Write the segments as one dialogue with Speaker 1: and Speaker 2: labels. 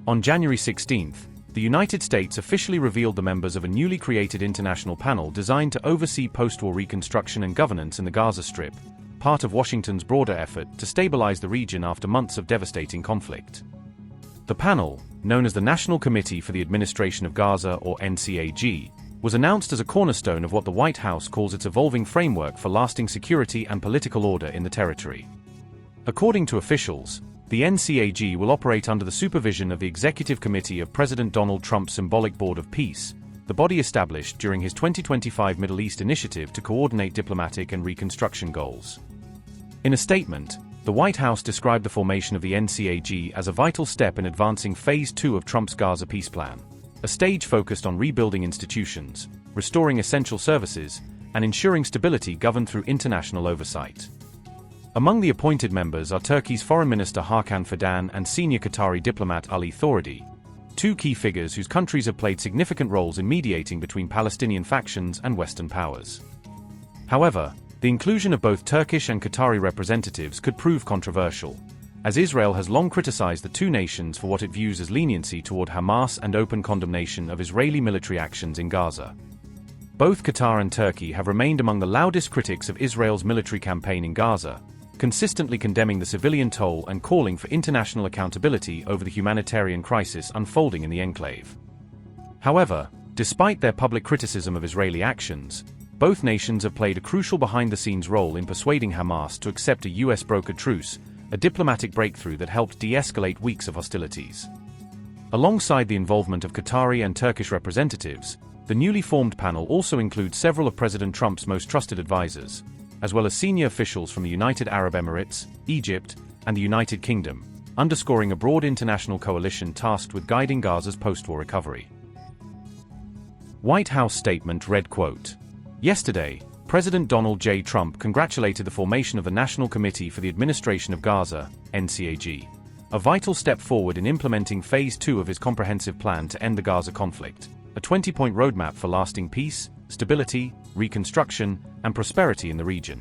Speaker 1: On January 16, the United States officially revealed the members of a newly created international panel designed to oversee post-war reconstruction and governance in the Gaza Strip, part of Washington's broader effort to stabilize the region after months of devastating conflict. The panel, known as the National Committee for the Administration of Gaza or NCAG, was announced as a cornerstone of what the White House calls its evolving framework for lasting security and political order in the territory. According to officials, the NCAG will operate under the supervision of the Executive Committee of President Donald Trump's symbolic Board of Peace, the body established during his 2025 Middle East initiative to coordinate diplomatic and reconstruction goals. In a statement, the White House described the formation of the NCAG as a vital step in advancing Phase 2 of Trump's Gaza peace plan, a stage focused on rebuilding institutions, restoring essential services, and ensuring stability governed through international oversight. Among the appointed members are Turkey's Foreign Minister Hakan Fidan and senior Qatari diplomat Ali Thawadi, two key figures whose countries have played significant roles in mediating between Palestinian factions and Western powers. However, the inclusion of both Turkish and Qatari representatives could prove controversial, as Israel has long criticized the two nations for what it views as leniency toward Hamas and open condemnation of Israeli military actions in Gaza. Both Qatar and Turkey have remained among the loudest critics of Israel's military campaign in Gaza, consistently condemning the civilian toll and calling for international accountability over the humanitarian crisis unfolding in the enclave. However, despite their public criticism of Israeli actions, both nations have played a crucial behind-the-scenes role in persuading Hamas to accept a US-brokered truce, a diplomatic breakthrough that helped de-escalate weeks of hostilities. Alongside the involvement of Qatari and Turkish representatives, the newly formed panel also includes several of President Trump's most trusted advisors, as well as senior officials from the United Arab Emirates, Egypt, and the United Kingdom, underscoring a broad international coalition tasked with guiding Gaza's post-war recovery. White House statement read, quote, "Yesterday, President Donald J. Trump congratulated the formation of the National Committee for the Administration of Gaza, NCAG, a vital step forward in implementing Phase 2 of his comprehensive plan to end the Gaza conflict, a 20-point roadmap for lasting peace, stability, reconstruction, and prosperity in the region.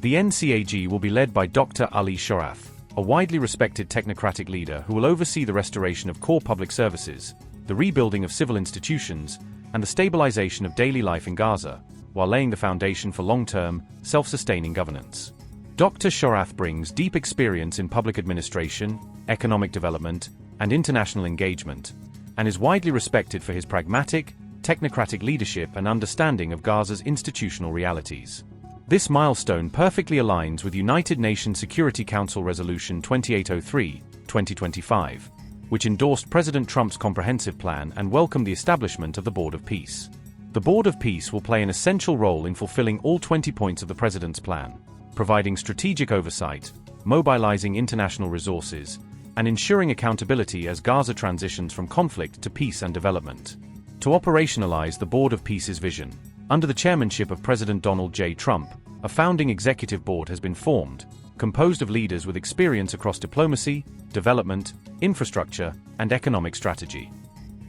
Speaker 1: The NCAG will be led by Dr. Ali Sha'ath, a widely respected technocratic leader who will oversee the restoration of core public services, the rebuilding of civil institutions, and the stabilization of daily life in Gaza, while laying the foundation for long-term, self-sustaining governance. Dr. Sha'ath brings deep experience in public administration, economic development, and international engagement, and is widely respected for his pragmatic, technocratic leadership and understanding of Gaza's institutional realities. This milestone perfectly aligns with United Nations Security Council Resolution 2803, 2025, which endorsed President Trump's comprehensive plan and welcomed the establishment of the Board of Peace. The Board of Peace will play an essential role in fulfilling all 20 points of the President's plan, providing strategic oversight, mobilizing international resources, and ensuring accountability as Gaza transitions from conflict to peace and development. To operationalize the Board of Peace's vision, under the chairmanship of President Donald J. Trump, a founding executive board has been formed, composed of leaders with experience across diplomacy, development, infrastructure, and economic strategy.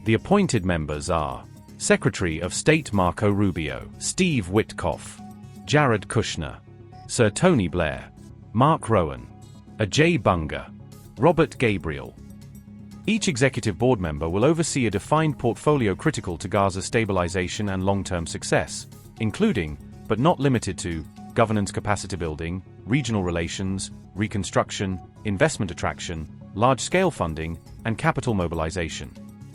Speaker 1: The appointed members are Secretary of State Marco Rubio, Steve Witkoff, Jared Kushner, Sir Tony Blair, Mark Rowan, Ajay Banga, Robert Gabriel. Each executive board member will oversee a defined portfolio critical to Gaza's stabilization and long-term success, including, but not limited to, governance capacity building, regional relations, reconstruction, investment attraction, large-scale funding, and capital mobilization.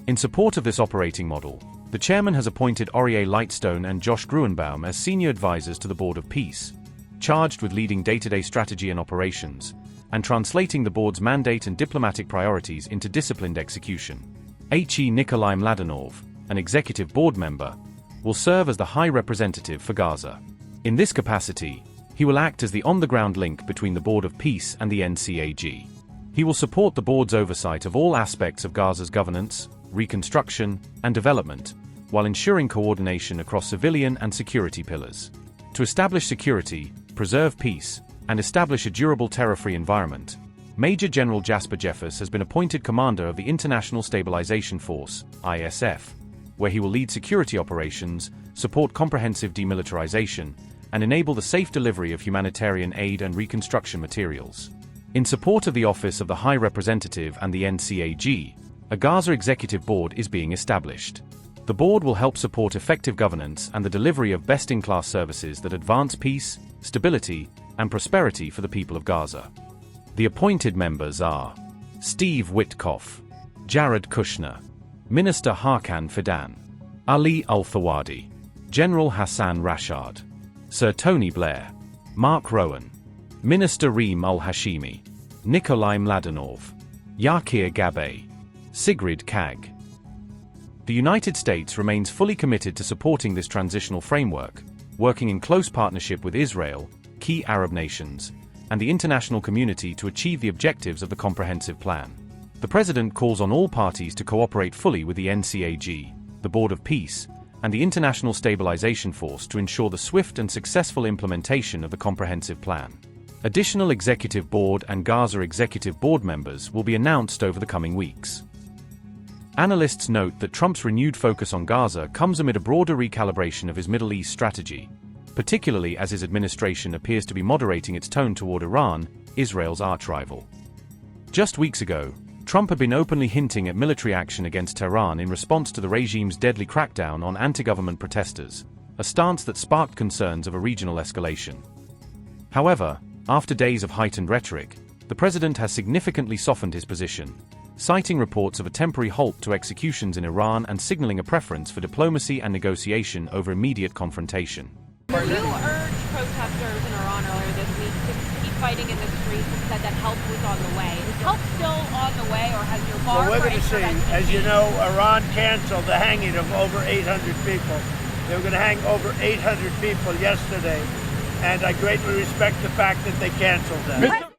Speaker 1: In support of this operating model, the chairman has appointed Aurier Lightstone and Josh Gruenbaum as senior advisors to the Board of Peace, charged with leading day-to-day strategy and operations, and translating the board's mandate and diplomatic priorities into disciplined execution. H.E. Nikolai Mladenov, an executive board member, will serve as the High Representative for Gaza. In this capacity, he will act as the on-the-ground link between the Board of Peace and the NCAG. He will support the board's oversight of all aspects of Gaza's governance, reconstruction, and development, while ensuring coordination across civilian and security pillars. To establish security, preserve peace, and establish a durable terror-free environment, Major General Jasper Jeffers has been appointed commander of the International Stabilization Force, ISF, where he will lead security operations, support comprehensive demilitarization, and enable the safe delivery of humanitarian aid and reconstruction materials. In support of the Office of the High Representative and the NCAG, a Gaza Executive Board is being established. The board will help support effective governance and the delivery of best-in-class services that advance peace, stability, and prosperity for the people of Gaza. The appointed members are Steve Witkoff, Jared Kushner, Minister Hakan Fidan, Ali Al-Thawadi, General Hassan Rashad, Sir Tony Blair, Mark Rowan, Minister Reem Al Hashimy, Nikolai Mladenov, Yakir Gabe, Sigrid Kaag. The United States remains fully committed to supporting this transitional framework, working in close partnership with Israel, key Arab nations, and the international community to achieve the objectives of the comprehensive plan. The President calls on all parties to cooperate fully with the NCAG, the Board of Peace, and the International Stabilization Force to ensure the swift and successful implementation of the comprehensive plan. Additional Executive Board and Gaza Executive Board members will be announced over the coming weeks. Analysts note that Trump's renewed focus on Gaza comes amid a broader recalibration of his Middle East strategy, particularly as his administration appears to be moderating its tone toward Iran, Israel's arch-rival. Just weeks ago, Trump had been openly hinting at military action against Tehran in response to the regime's deadly crackdown on anti-government protesters, a stance that sparked concerns of a regional escalation. However, after days of heightened rhetoric, the president has significantly softened his position, citing reports of a temporary halt to executions in Iran and signaling a preference for diplomacy and negotiation over immediate confrontation.
Speaker 2: You urged protesters in Iran earlier this week to keep fighting in the streets and said that help was on the way. Is help still on the way, or has your bar
Speaker 3: we're going to see. As you know, Iran canceled the hanging of over 800 people. They were going to hang over 800 people yesterday, and I greatly respect the fact that they canceled that.